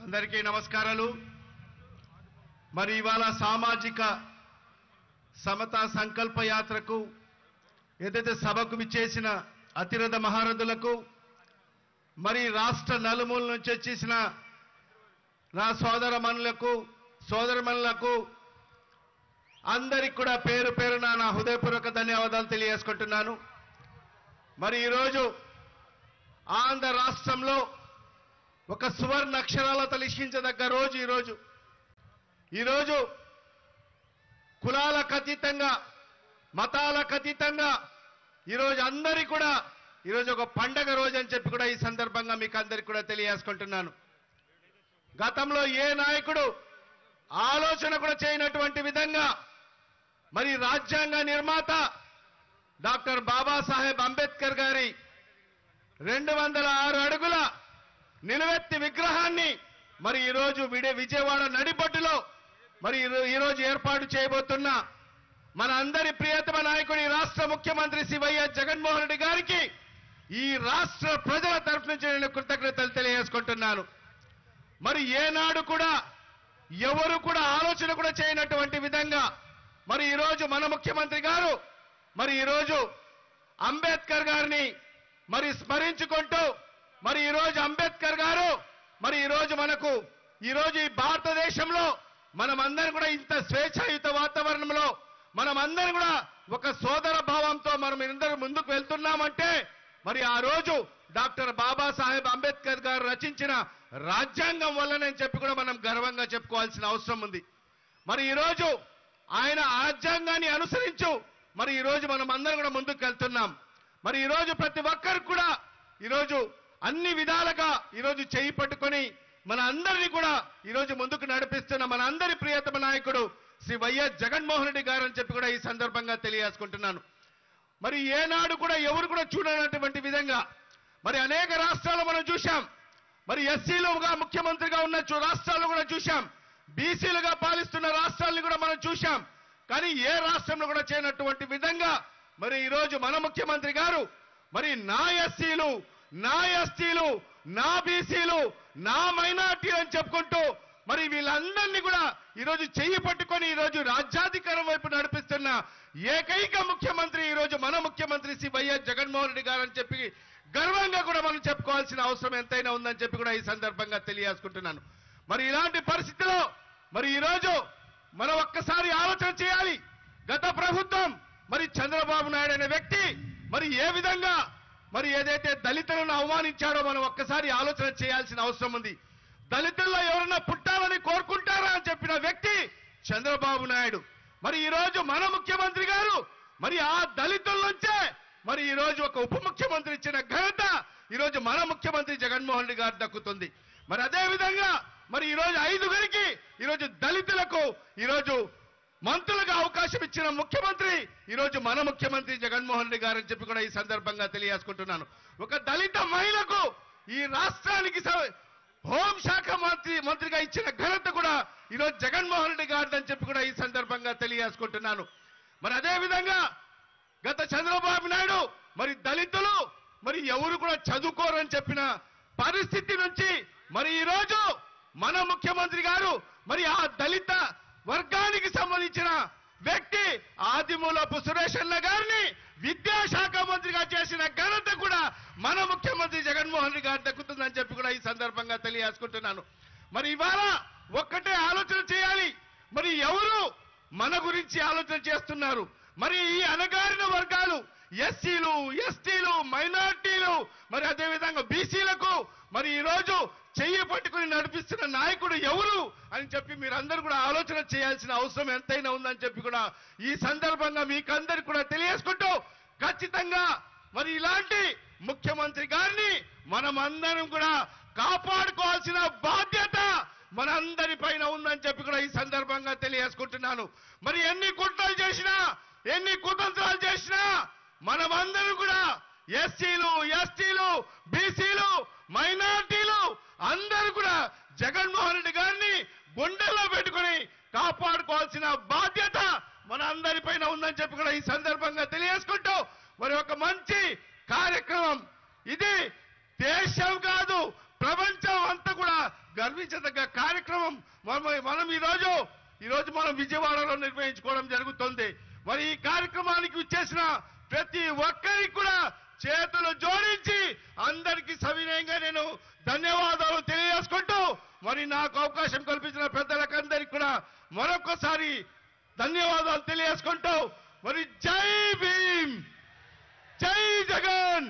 అందరికీ నమస్కారాలు। మరి ఇవాళ సామాజిక సమతా సంకల్ప యాత్రకు ఏదైతే సభకు విచ్చేసిన అతిరథ మహారథులకు మరి రాష్ట్ర నలుమూల నుంచి వచ్చేసిన నా సోదరమణులకు అందరికి కూడా పేరు పేరున నా హృదయపూర్వక ధన్యవాదాలు తెలియజేసుకుంటున్నాను। మరి ఈరోజు ఆంధ్ర రాష్ట్రంలో ఒక సువర్ణ అక్షరాలతో లిఖించదగ్గ రోజు ఈరోజు కులాలకు అతీతంగా మతాలకు అతీతంగా ఈరోజు అందరికీ కూడా ఈరోజు ఒక పండగ రోజు అని చెప్పి కూడా ఈ సందర్భంగా మీకు అందరికీ కూడా తెలియజేసుకుంటున్నాను। గతంలో ఏ నాయకుడు ఆలోచన కూడా చేయనటువంటి విధంగా మరి రాజ్యాంగ నిర్మాత డాక్టర్ బాబాసాహెబ్ అంబేద్కర్ గారి 206 అడుగుల నిలువెత్తి విగ్రహాన్ని మరి ఈరోజు విజయవాడ నడిబొడ్డులో మరి ఈరోజు ఏర్పాటు చేయబోతున్న మన అందరి ప్రియతమ నాయకుడి రాష్ట్ర ముఖ్యమంత్రి శ్రీ వైఎస్ జగన్మోహన్ రెడ్డి గారికి ఈ రాష్ట్ర ప్రజల తరఫు నుంచి నేను కృతజ్ఞతలు తెలియజేసుకుంటున్నాను। మరి ఏనాడు కూడా ఎవరు కూడా ఆలోచన కూడా చేయనటువంటి విధంగా మరి ఈరోజు మన ముఖ్యమంత్రి గారు మరి ఈరోజు అంబేద్కర్ గారిని మరి స్మరించుకుంటూ మరి ఈరోజు అంబేద్కర్ గారు మరి ఈరోజు మనకు ఈరోజు ఈ భారతదేశంలో మనమందరం కూడా ఇంత స్వేచ్ఛాయుత వాతావరణంలో మనమందరం కూడా ఒక సోదర భావంతో మనం అందరం ముందుకు వెళ్తున్నామంటే మరి ఆ రోజు డాక్టర్ బాబాసాహెబ్ అంబేద్కర్ గారు రచించిన రాజ్యాంగం వల్లనే చెప్పి కూడా మనం గర్వంగా చెప్పుకోవాల్సిన అవసరం ఉంది। మరి ఈరోజు ఆయన రాజ్యాంగాన్ని అనుసరించు మరి ఈరోజు మనం అందరం కూడా ముందుకు వెళ్తున్నాం। మరి ఈరోజు ప్రతి ఒక్కరు కూడా ఈరోజు అన్ని విధాలుగా ఈరోజు చేయి పట్టుకొని మన అందరినీ కూడా ఈరోజు ముందుకు నడిపిస్తున్న మన అందరి ప్రియతమ నాయకుడు శ్రీ వైఎస్ జగన్మోహన్ రెడ్డి గారు అని చెప్పి కూడా ఈ సందర్భంగా తెలియజేసుకుంటున్నాను। మరి ఏనాడు కూడా ఎవరు కూడా చూడనటువంటి విధంగా మరి అనేక రాష్ట్రాలు మనం చూశాం। మరి ఎస్సీలుగా ముఖ్యమంత్రిగా ఉన్న రాష్ట్రాలు కూడా చూశాం, బీసీలుగా పాలిస్తున్న రాష్ట్రాలను కూడా మనం చూశాం। కానీ ఏ రాష్ట్రంలో కూడా చేయనటువంటి విధంగా మరి ఈరోజు మన ముఖ్యమంత్రి గారు మరి నా ఎస్సీలు నా ఎస్టీలు నా బీసీలు నా మైనార్టీ అని చెప్పుకుంటూ మరి వీళ్ళందరినీ కూడా ఈరోజు చెయ్యి పట్టుకొని ఈరోజు రాజ్యాధికారం వైపు నడిపిస్తున్న ఏకైక ముఖ్యమంత్రి ఈరోజు మన ముఖ్యమంత్రి శ్రీ వైఎస్ జగన్మోహన్ రెడ్డి గారు అని చెప్పి గర్వంగా కూడా మనం చెప్పుకోవాల్సిన అవసరం ఎంతైనా ఉందని చెప్పి కూడా ఈ సందర్భంగా తెలియజేసుకుంటున్నాను। మరి ఇలాంటి పరిస్థితిలో మరి ఈరోజు మనం ఒక్కసారి ఆలోచన చేయాలి। గత ప్రభుత్వం మరి చంద్రబాబు నాయుడు అనే వ్యక్తి మరి ఏ విధంగా మరి ఏదైతే దళితులను అవమానించాడో మనం ఒక్కసారి ఆలోచన చేయాల్సిన అవసరం ఉంది। దళితుల్లో ఎవరన్నా పుట్టాలని కోరుకుంటారా అని చెప్పిన వ్యక్తి చంద్రబాబు నాయుడు। మరి ఈరోజు మన ముఖ్యమంత్రి గారు మరి ఆ దళితుల నుంచే మరి ఈరోజు ఒక ఉప ముఖ్యమంత్రి ఇచ్చిన ఘనత ఈరోజు మన ముఖ్యమంత్రి జగన్మోహన్ రెడ్డి గారు దక్కుతుంది। మరి అదే విధంగా మరి ఈరోజు 5గురికి ఈరోజు దళితులకు ఈరోజు మంత్రులుగా అవకాశం ఇచ్చిన ముఖ్యమంత్రి ఈరోజు మన ముఖ్యమంత్రి జగన్మోహన్ రెడ్డి గారు అని చెప్పి కూడా ఈ సందర్భంగా తెలియజేసుకుంటున్నాను। ఒక దళిత మహిళకు ఈ రాష్ట్రానికి హోంశాఖ మంత్రిగా ఇచ్చిన ఘనత కూడా ఈరోజు జగన్మోహన్ రెడ్డి గారిదని చెప్పి కూడా ఈ సందర్భంగా తెలియజేసుకుంటున్నాను। మరి అదే విధంగా గత చంద్రబాబు నాయుడు మరి దళితులు మరి ఎవరు కూడా చదువుకోరని చెప్పిన పరిస్థితి నుంచి మరి ఈరోజు మన ముఖ్యమంత్రి గారు మరి ఆ దళిత వర్గానికి సంబంధించిన వ్యక్తి ఆదిమూలపు సురేష్ అన్న గారిని విద్యాశాఖ మంత్రిగా చేసిన ఘనత కూడా మన ముఖ్యమంత్రి జగన్మోహన్ రెడ్డి గారు దక్కుతుందని చెప్పి కూడా ఈ సందర్భంగా తెలియజేసుకుంటున్నాను। మరి ఇవాళ ఒక్కటే ఆలోచన చేయాలి, మరి ఎవరు మన గురించి ఆలోచన చేస్తున్నారు? మరి ఈ అణగారిన వర్గాలు ఎస్సీలు ఎస్టీలు మైనార్టీలు మరి అదేవిధంగా బీసీలకు మరి ఈరోజు చెయ్యి పట్టుకుని నడిపిస్తున్న నాయకుడు ఎవరు అని చెప్పి మీరందరూ కూడా ఆలోచన చేయాల్సిన అవసరం ఎంతైనా ఉందని చెప్పి కూడా ఈ సందర్భంగా మీకందరికి కూడా తెలియజేసుకుంటూ ఖచ్చితంగా మరి ఇలాంటి ముఖ్యమంత్రి గారిని మనమందరం కూడా కాపాడుకోవాల్సిన బాధ్యత మనందరి పైన ఉందని చెప్పి కూడా ఈ సందర్భంగా తెలియజేసుకుంటున్నాను। మరి ఎన్ని కుట్రలు చేసినా ఎన్ని కుతంత్రాలు చేసినా మనమందరం కూడా ఎస్సీలు ఎస్టీలు బీసీలు మైనార్టీలు అందరూ కూడా జగన్మోహన్ రెడ్డి గారిని గుండెల్లో పెట్టుకుని కాపాడుకోవాల్సిన బాధ్యత మన అందరిపైన ఉందని చెప్పి కూడా ఈ సందర్భంగా తెలియజేసుకుంటూ మరి ఒక మంచి కార్యక్రమం ఇది దేశం కాదు ప్రపంచం అంతా కూడా గర్వించదగ్గ కార్యక్రమం మనం ఈరోజు మనం విజయవాడలో నిర్వహించుకోవడం జరుగుతుంది. మరి ఈ కార్యక్రమానికి వచ్చేసిన ప్రతి ఒక్కరికి కూడా చేతులు జోడించి అందరికీ సవినయంగా నేను ధన్యవాదాలు తెలియజేసుకుంటూ మరి నాకు అవకాశం కల్పించిన పెద్దలకందరికీ కూడా మరొకసారి ధన్యవాదాలు తెలియజేసుకుంటూ మరి జై భీమ్, జై జగన్.